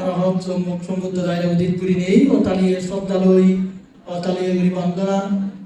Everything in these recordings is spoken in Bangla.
রহত সম্মুখ সমুদ্র দায়রা উদিত করি নেই অতালিয়ে শ্রদ্ধালয় অতালিয়ে গুলি বন্দনা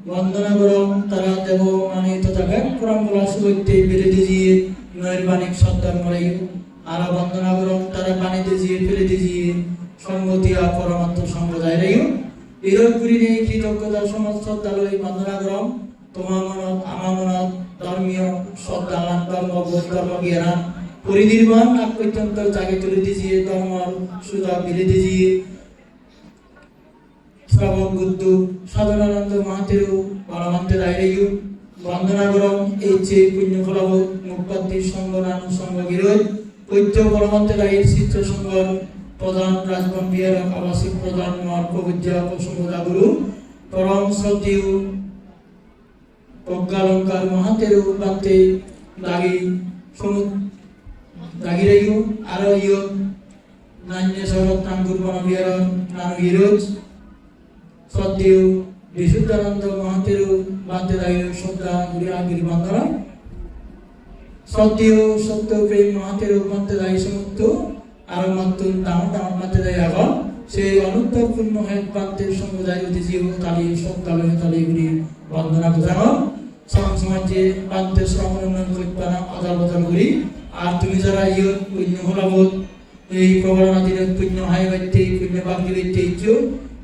বন্দনা করম তারা দেব মানে তথা ব্যাগ পরম্পরা সুগত্যে বেড়ে দিয়ে নয়ের বাণিক সত্তার মরে আর বন্দনা করম তারা পানিতে দিয়ে ফেলে দিয়ে সঙ্গতিয়া পরমাত্ম সঙ্গ দায়রাইও এরকম করি নেই কৃতজ্ঞতা সমাজ শ্রদ্ধালয় বন্দনা করম তোমার মনত আমার মনত ধর্মীয় শ্রদ্ধালান ধর্মবোধ ধর্ম জ্ঞান পরিনির্বাণ আত্মত্যন্ত জাগে তুলে দিয়ে ধর্ম সুধা বিলে দিয়ে শ্রাবক বুদ্ধ সাধনানন্দ মহাতেরও পরমান্তে দায়রাইও বন্দনা করম এই চেয়ে পুণ্য ফলাবোধ মুখপাত্তির সঙ্গ নানু সঙ্গ গিরোধ ঐত্য পরমান্তে দায়ের চিত্র সঙ্গ প্রধান রাজবন বিহার আবাসিক প্রধান মার্ক বিদ্যা প্রসঙ্গতা গুরু পরম শ্রদ্ধেয় প্রজ্ঞালঙ্কার মহাতেরও প্রান্তে লাগি দাগিরাইও আরো ইয় নান্য শরৎ নাঙ্গুর বনবিহার নানু গিরোজ শ্রদ্ধেয় বিশুদ্ধানন্দ মহাতেরও বান্তে দায়ী শ্রদ্ধা গুরিয়াগিরি বন্দনা শ্রদ্ধেয় সত্য প্রেম মহাতেরও বান্তে দায়ী সমুক্ত আর মাতুন দাম দাম বান্তে দায়ী আগম সেই অনুত্তর পূর্ণ হেদ বান্তের সমুদায় উদিজীব তালি সত্তালয় তালি গুরি বন্দনা বুঝানো সমাজে বান্তে শ্রমণ উন্নয়ন কল্পনা আদাল বদল করি আর তুমি যারা ইয় পুণ্য হলাবোধ এই প্রবণা দিনের পুণ্য হাই বাইতে পুণ্য বাকি বাইতে ইচ্ছু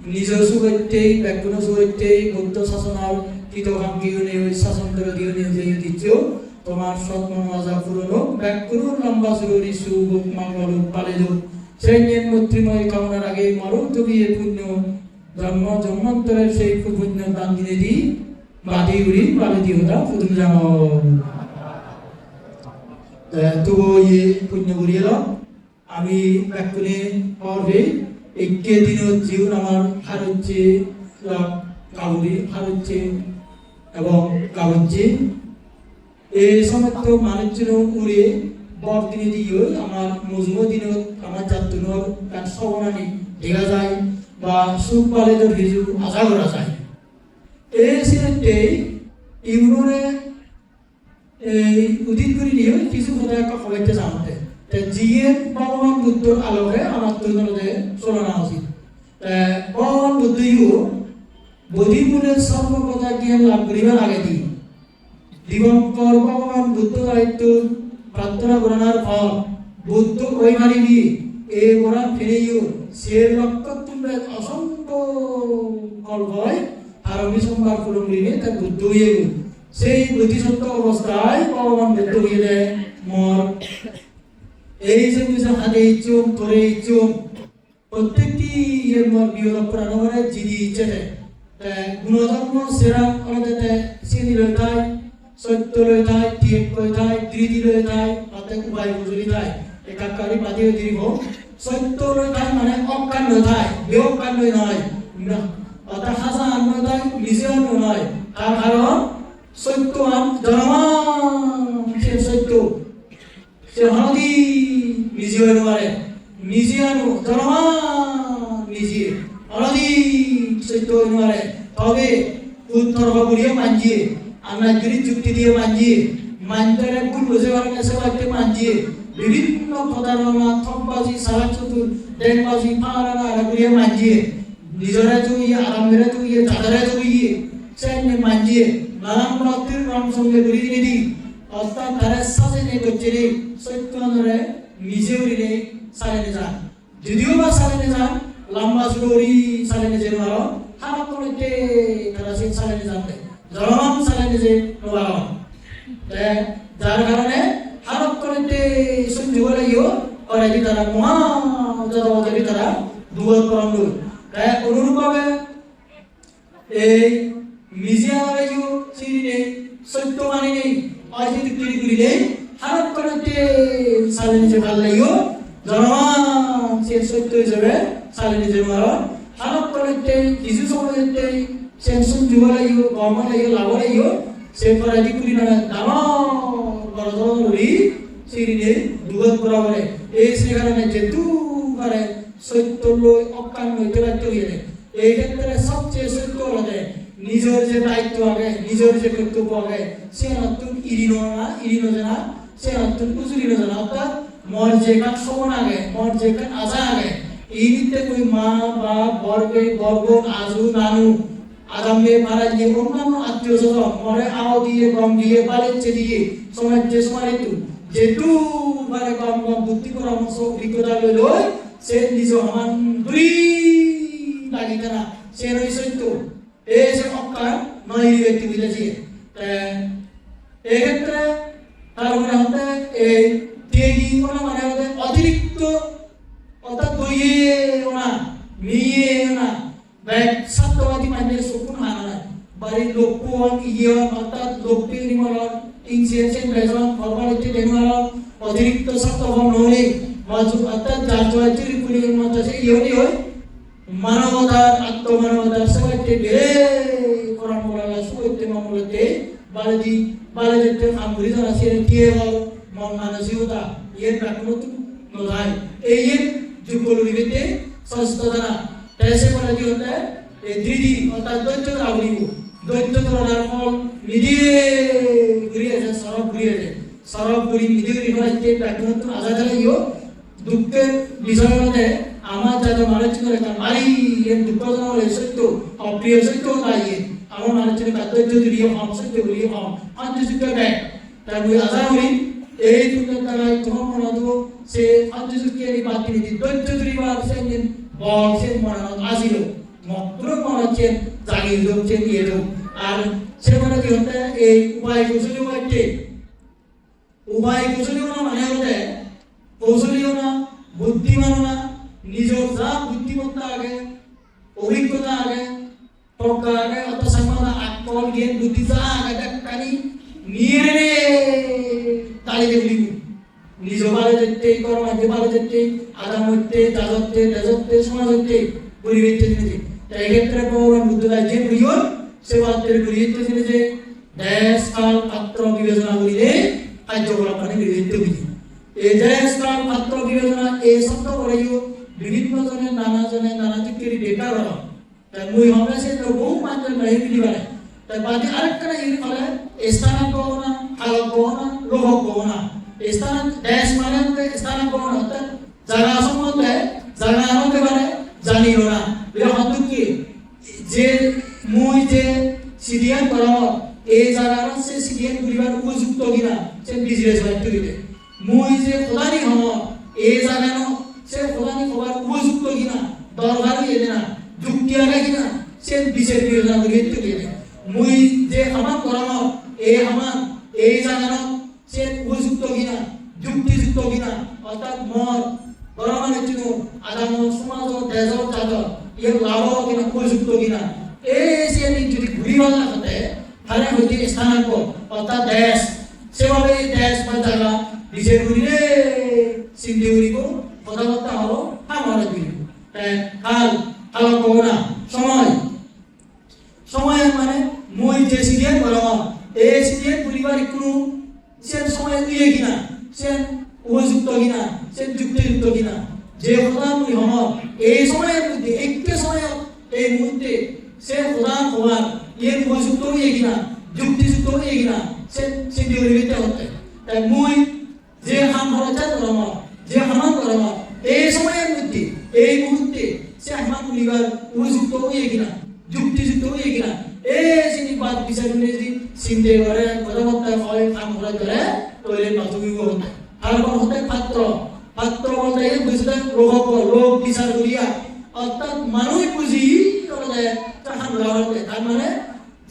নিজ সুগত্যে ব্যাকুণ সুগত্যে বুদ্ধ শাসনার কৃতকাঙ্ক্ষীয় নেই শাসন করে দিও নিয়ে দিচ্ছ তোমার সৎমন রাজা পুরনো ব্যাকুণ লম্বা সুরি সুভোগ মঙ্গল পালে যোগ সেই মৈত্রীময় কামনার আগে মরণ তবিয়ে পুণ্য জন্ম জন্মান্তরের সেই পুণ্য দান দিনে দিই বাদি উড়ি পালে দিও দা প্রথম জানো তবু ইয়ে পুণ্য করিয়ে আমি ব্যাকুণে পড়বে একে দিনের জীবন আমার হারুচ্ছে কাউরি হারুচ্ছে এবং কাউচ্ছে এই সমস্ত মানুষজন উড়ে বরদিনে দিয়ে আমার মজুম দিনত আমার যাত্রীর কাজ সবনানি দেখা যায় বা সুখ পালে তো ভিজু আশা করা যায় এই সিনেটে ইউরোনে এই উদিত করে নিয়ে কিছু কথা একটা কবাইতে জানতে জিয়ে ভগবান বুদ্ধর আলোকে আমার তৈরি চলনা উচিত ভগবান বুদ্ধইও বোধিমূলের সর্বকথা জ্ঞান লাভ করিবার আগে দিই দিবঙ্কর ভগবান বুদ্ধ দায়িত্ব প্রার্থনা করার ফল বুদ্ধ ওই মারিবি এ ওরা ফিরেইও সে লক্ষ্য তুমরা অসংখ্য কল্পয় আর অভিসম্বার করুন নিয়ে তার বুদ্ধ হয়ে গেল সেই বুদ্ধিসত্ত্ব অবস্থায় ভগবান বুদ্ধ হয়ে দেয় মর এই যে বুঝে হাতে ইচ্ছুম ধরে ইচ্ছুম প্রত্যেকটি ইয়ের মর বিয়োগ প্রাণবরে জিদি ইচ্ছে দেয় গুণধর্ম সেরা আমাদের সিনি লয় থায় সত্য লয় থায় টিয়েক লয় থায় ধৃতি লয় থায় অর্থাৎ উপায় বুঝলি থায় একাকারী বাদিও দীর্ঘ সত্য লয় থায় মানে অজ্ঞান লয় থায় বেঅজ্ঞান লয় নয় অর্থাৎ হাসা আন্ন থায় নিজে অন্য নয় তার কারণ সত্য আন জনমান সে সত্য সে হনদি নিজে হইতে পারে নিজে আনো জনমান নিজে হনদি সত্য হইতে পারে তবে উত্তর্ক করিয়ে মানজিয়ে আমরা যদি যুক্তি দিয়ে মানজিয়ে মানতে ভুল বুঝে পারে না সেবাকে মানজিয়ে বিভিন্ন প্রধানমা থকবাজি সারা চতুর ডেংবাজি পাহারা করিয়ে মানজিয়ে নিজেরা জুইয়ে আরামেরা জুইয়ে চাঁদারা জুইয়ে সেনে মানজিয়ে নানান প্রত্যেক রং সঙ্গে ঘুরিয়ে দিই অর্থাৎ তারা সাজেনে করছে রে সত্যনরে নিজে উড়িলে সালেনে যান যদিও বা সালেনে যান লম্বা সুরি সালেনে যে মারো হারাপ করতে তারা সেই সালেনে যান জলমান সালেনে যে নোলাম যার কারণে হারাপ করতে সহ্য করে ইও করে যে তারা মহা যতবাদী তারা দুবার করম তাই অনুরূপভাবে এই নিজে আলাইও সিরিনে সত্য মানে নেই অজিত তৈরি করিলে হারাপ করতে সালেনে যে পাল্লাইও জনমান সে সত্য হিসেবে সালেনে যে মারো হারাপ করতে কিছু সময় যেতে সেনসন যুবলাইও গমলাইও লাভলাইও সে পরাজি করি না দামা বড়দরি সিরিনে দুবার করা বলে এই সে কারণে যেতু পারে সত্য লই অজ্ঞান হইতে বাধ্য হয়ে যায় এই ক্ষেত্রে সবচেয়ে সত্য হলে নিজের যে দায়িত্ব আগে নিজের যে কর্তব্য আগে সে নতুন ইরিনো জানা সে নতুন উজুরিনো জানা অর্থাৎ মর যে কাজ সমান আগে মর যে কাজ আশা আগে 이때 그 마바 버게 버고 아주 나누 아담의 바라지에 엄마는 아껴서 머리 아우디에 범디에 발레체디에 소마제 소마레투 제투 바레 감과 부티코라면서 리코달로이 세 니조 하만 브리 나기잖아 세로 있어도 에세 억까 너희 व्यक्ति विदेशी एगत्र तारुण होता है तेगी कोना माने होता है अतिरिक्त अर्थात तो ये होना मिये होना बैक सत्वादी माने सुकुन हाना बारी लोगों ये अर्थात लोगों निमरण इंसिडेंट रेजोन फॉर्मेलिटी निमरण अतिरिक्त सत्वम नोने माजू अर्थात जाजवाची रिपुली माता से ये होय मानवतार आत्ममानवतार सवयते बेरे कोना मोला सुवयते मामुलते बालाजी आंगुरी जरा सेरे किएवा मन मानसिकता ये प्राकृत नोदाय ये जुगोल रिवेते संस्थाना ऐसे बालाजी होता है ये दीदी अर्थात दोच्च रावलीगु दोच्च तोरार फल मिदिए गुरिए है सरब गुरी मिदिए रिवाजते प्राकृत आजादला यो दुःखे विषय होते আমার যারা মানচিক রেখা মারি এর দুঃখজনক রেসিটো অপ্রিয় সত্য তাইয়ে আমার মানচিক কাদ্য যদি হম সত্য বলি হম আঞ্জুসিক ব্যাগ তার ওই আজাউরি এই দুটো তারা যখন মনাদো সে আঞ্জুসিক এর বাতিল দি দজ্জ দুরিবার সেন বল সেন মনানো আসিল মাত্র মনাচেন জাগি হচ্ছে এরো আর সেখানে কি হতে এই উপায় কৌশলী না মানে হতে কৌশলীও না বুদ্ধিমানও না নিজের যা বুদ্ধিমত্তা আগে অভিজ্ঞতা আগে টকা আগে অত সম্মান আকল জ্ঞান বুদ্ধি যা আগে কানি নিয়ে রে তালি দেবলি নিজ বালে যেতে কর্মাধ্যে বালে যেতে আদাম হইতে দাজতে দেজতে সমাজ হইতে পরিবেশ যেতে তাই ক্ষেত্রে ভগবান বুদ্ধরা যে বুঝল সে বাদের পরিবেশ যে দেশ কাল পাত্র বিবেচনা করিলে কার্যকলাপ মানে বিবেচিত বুঝি এই দেশ কাল পাত্র বিবেচনা এই শব্দ করেও বিভিন্ন জনের নানা দিকের বেকার হলো তাই মুই আমরা সে তো বহু মাত্র নাই বিলিবারে তাই বাকি আরেকটা এর ফলে স্থানাঙ্ক না আলোক না লোহক না স্থান দেশ মানে স্থানাঙ্ক না অর্থাৎ জায়গা সম্বন্ধে জায়গা আমাকে মানে জানিও না এর অর্থ কি যে মুই যে সিডিয়ান করাম এই জায়গার সে সিডিয়ান পরিবার উপযুক্ত কিনা সে বিজনেস করতে দিবে মুই যে খোদানি হম এই জায়গা সে খোদানি খবর উপযুক্ত কিনা দরকার এনে না যুক্তি আগে কিনা সে বিচার বিবেচনা করে দিতে মুই যে আমার করাম এই জায়গা সে উপযুক্ত কিনা যুক্তিযুক্ত কিনা অর্থাৎ মত গরমানের জন্য আদাম সমাজ দেশ জাত এর লাভ কিনা উপযুক্ত কিনা এই সে যদি ঘুরিবার লাগাতে তাহলে হইতে স্থানাঙ্ক অর্থাৎ দেশ সেভাবে দেশ বা জায়গা বিচার করিলে সিন্ধি উড়িব কথাবার্তা হলো আমার কাল কবনা সময় মানে মই যে সিরিয়াল বললাম এই সিরিয়াল পরিবার কোনো সে সময় দিয়ে কিনা সে উপযুক্ত কিনা সে যুক্তিযুক্ত কিনা যে প্রধান মুই হম এই সময়ের মধ্যে একটি সময় এই মুহূর্তে সে প্রধান হওয়ার এর উপযুক্ত হয়ে কিনা যুক্তিযুক্ত হয়ে কিনা সে সিদ্ধি করিতে হতে তাই মুই যে আমার করম যে আমার করম এই সময়ের মধ্যে এই মুহূর্তে সে আমার পরিবার উপযুক্ত হয়ে কিনা যুক্তিযুক্ত হয়ে কিনা এই যিনি বাদ বিচার যদি চিন্তে করে কথাবার্তা হয় কাম করা করে তৈরি মাধ্যমিক হতে তারপর হতে পাত্র বলতে বুঝতে লোক বিচার করিয়া অর্থাৎ মানুষ বুঝি তাহার লাগাতে তার মানে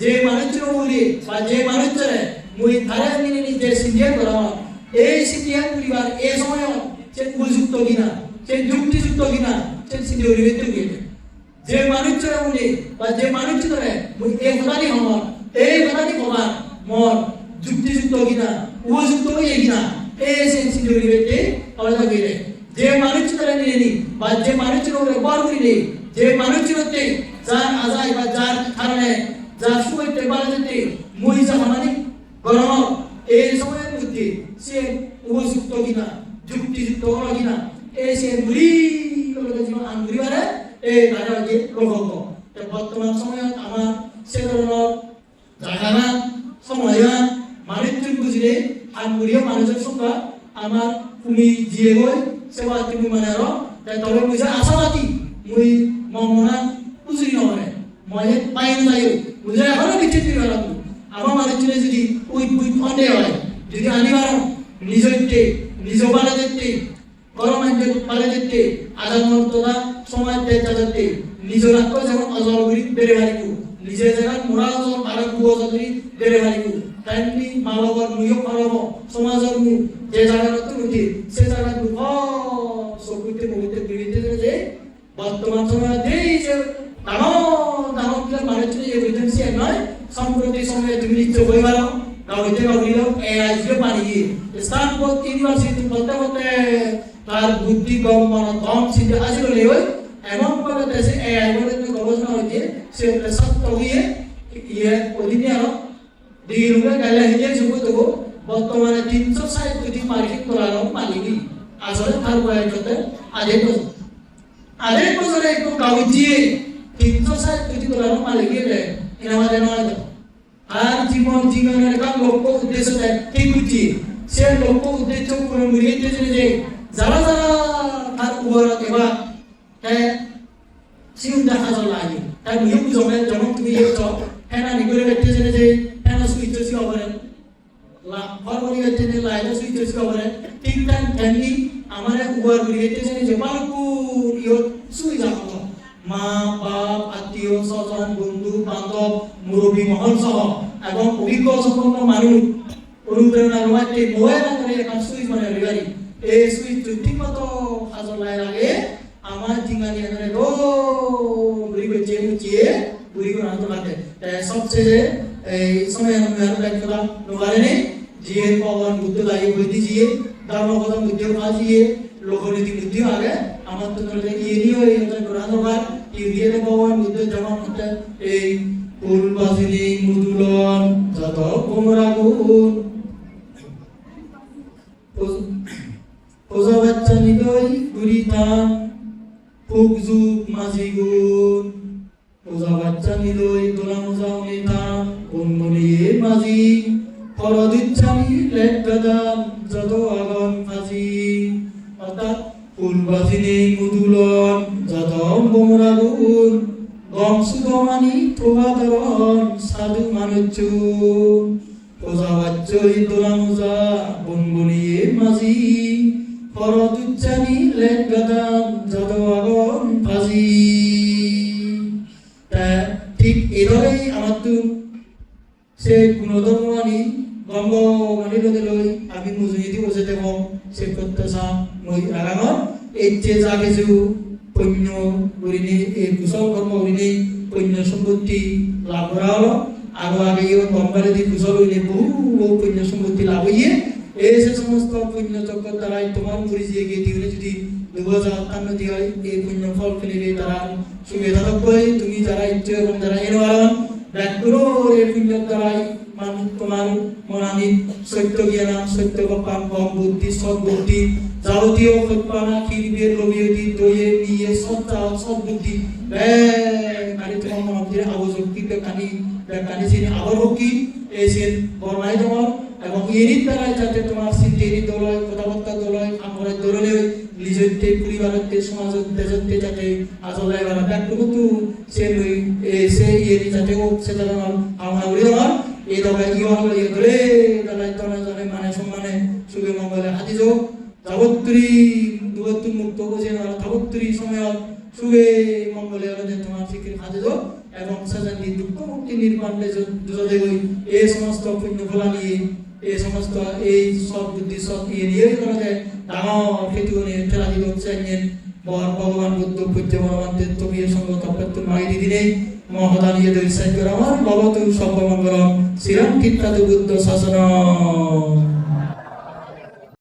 যে মানুষের বলি বা যে মানুষের মুই ধারে মিনি যে সিদ্ধিয়া করা এই সিদ্ধিয়া পরিবার এই সময় সে উপযুক্ত কিনা সে যুক্তিযুক্ত কিনা সে সিদ্ধি হইতে গিয়ে যে মানুষের বলি বা যে মানুষের মুই এই কথানি হমার এই কথানি হমার মর যুক্তিযুক্ত কিনা উপযুক্ত হয়ে কিনা এই সে সিদ্ধি হইতে আলাদা গিয়ে যে মানুষের নিয়ে বা যে মানুষের ব্যবহার করিলে যে মানুষের যার আজাই বা যার কারণে যার সুইতে বাড়াতে মুই জামানি গরম এই সময়ের মধ্যে সে উপযুক্ত কিনা যুক্তিযুক্ত হলো কিনা এই সে মুড়ি জীবন আঙ্গুরিবারে এই তারা যে লোক বর্তমান সময়ে আমার সে ধরনের জায়গা সময় মানুষ বুঝলে আঙ্গুরিয়া মানুষের সংখ্যা আমার তুমি জিয়ে গই সেবা তুমি মানে আরো তাই তবে মুঝে আশাবাদী মুই মমনা উজুরি নয় মই পাইন যাইও মুঝে এখনো বিচ্ছেদ করে রাখবো আমার মাঝে চলে যদি ওই বুই ফন্ডে হয় যদি আনিবার নিজতে নিজ বালা যেতে গরমাঞ্চল পালে যেতে আজাদ মর্তদা সমাজ দেতা যেতে নিজ রাখো যেমন অজলগুলি বেড়ে হারিব নিজের জায়গায় মোড়া অজল আরো বুয়জগুলি বেড়ে হারিব তাইনি মা বাবার নিয়োগ করব সমাজের যে জায়গার তুলতে সে জায়গায় সবুতে বলতে বিবিতে যে বর্তমান সময়ে এই যে দানবগুলো মানে চলে যে এভিডেন্স নয় সম্প্রতি সময়ে তুমি নিত্য বইবার গাওইতে গাওইল এআইকে বানিয়ে স্থানপদ ইউনিভার্সিটি বলতে বলতে তার বুদ্ধি কম সিদ্ধ আসলে লেওই এমন করে দেশে এআই বলে গবেষণা হয়েছে সে সত্য হয়ে অধীনে আরো দিগুলো গালে হিজে সুবুত বর্তমানে 360 কোটি মার্কেট করার মালিকি আসলে তার বয়স কত আধে বছরে একটু গাউজিয়ে 360 কোটি করার মালিকি রে এনা মানে নয় আর জীবনের কাম লক্ষ্য উদ্দেশ্য ঠিক বুঝি সে লক্ষ্য উদ্দেশ্য কোনো মুরিতে যে যারা যারা তার উপর এবার হ্যাঁ চিন্তা হাজার লাগে তাই নিয়ম জমে যেমন তুমি একটু হ্যাঁ নিগুলো ব্যক্তি যে হ্যাঁ সুইচ সি হবে লা ফরওয়ার্ড ব্যক্তি যে লাইন সুইচ সি হবে ঠিক টাইম ফ্যামিলি আমার উপর মুরিতে যে বালকুর ইও সুই যাবো মা বাপ আত্মীয় স্বজন বন্ধু বান্ধব মুরব্বী মহল সহ এবং অভিজ্ঞ সম্পন্ন মানুষ অনুপ্রেরণা রোমাতে মোবাইল আকারে একটা সুইচ মানে রিভারি এই সুইচ ঠিক মতো হাজার লাগে আমার জিঙ্গানি আকারে রো বুড়ি বেচে মুচিয়ে বুড়ি করে আনতে লাগে সবচেয়ে এই সময় আমি আর লাগলা নোবারে জিয়ে পবন বুদ্ধ লাগে বুদ্ধি জিয়ে ধর্মগত বুদ্ধি কাজিয়ে লোকনীতি বুদ্ধি আগে আমার তো ধরে ইয়েনিও এই গ্রহণবার ইউরিয়ে ভগবান বুদ্ধ যেমন হতে এই ফুলবাসিনী মুদুলন যত কুমরাগুন ওজা বাচ্চা নিদই গুরিতান ফুকজুক মাঝিগুন ওজা বাচ্চা নিদই গোলাম জাউনিতান গুনগুনিয়ে মাঝি ফরদিচ্ছানি লেটগাদান যত আগন ফাজি অর্থাৎ ফুলবাসিনী মুদুলন যাদম বোমরাগুন গম সুগমানি প্রভাতরণ সাধু মানুচ্ছু ওজাবাচ্চই দোলামুজা গুনগুনিয়ে মাঝি ফরদুচ্চানি লেটগাদান যত আগন ফাজি ঠিক এভাবেই আমার তো সে গুণধর্মানি গঙ্গ গানিলকে লই আমি মুজুইদি বসে দেব সে প্রত্যাশা মই আগামত এই যে যা কিছু পুণ্য করিনি এই কুশল কর্ম করিনি পুণ্য সম্পত্তি লাভ করা হলো আরো আগে গঙ্গারে দিয়ে কুশল হইলে বহু পুণ্য সম্পত্তি লাভ হইয়ে এই যে সমস্ত পুণ্য চক্র দ্বারাই তোমার পরিচয় গিয়ে দিলে যদি 2058 দিয়ে এই পুণ্য ফল ফেলে তারা সুবিধা থাকবে তুমি যারা ইচ্ছে এবং যারা এনওয়ারন ব্যাকুরো এই পুণ্য দ্বারাই মানুষ তোমার মনানি সত্য জ্ঞান সত্য পাপ কম বুদ্ধি সৎ বুদ্ধি যাবতীয় সৎপানা খিরবির লোভিয়তি দয়ে নিয়ে সত্তা সৎ বুদ্ধি কানি তোমার মনে আবশ্যকী কানি সিনে আবরকি এসেন বর্ণাই তোমার এবং এরই দ্বারা যাতে তোমার সিদ্ধি দলয় কথাবার্তা দলয় আমরের দলয় নিজেতে পরিবারতে সমাজতে দেশতে যাতে আসলে এবার ব্যাকুরতো সে সে এরই যাতে ও সে যাতে আমার উড়িয়ে এই দলে ইয়ন লইয়ে ধরে দলে তনে জনে মানে সম্মানে সুখে মঙ্গলে হাতি যোগ যাবত্রী দুবত্রী মুক্ত বুঝে না যাবত্রী সময় সুখে মঙ্গলে আলাদা তোমার শিখির হাতি যোগ এবং সাজানি দুঃখ মুক্তি নির্মাণে দুজনে ওই এই সমস্ত পুণ্য ফলা নিয়ে এই সমস্ত এই সৎ বুদ্ধি সৎ ইয়ে নিয়ে করা যায় ডাঙর খেতু নিয়ে ঠেলা দিব চাইছেন ভগবান বুদ্ধ পূজ্য ভগবান তবিয়ে সঙ্গ তপ্ত মাই দিদিনে মহদানিয়ে দৈসাই করা আমার ভগবত সর্বমঙ্গলম শ্রীরাম কীর্তাদ বুদ্ধ শাসন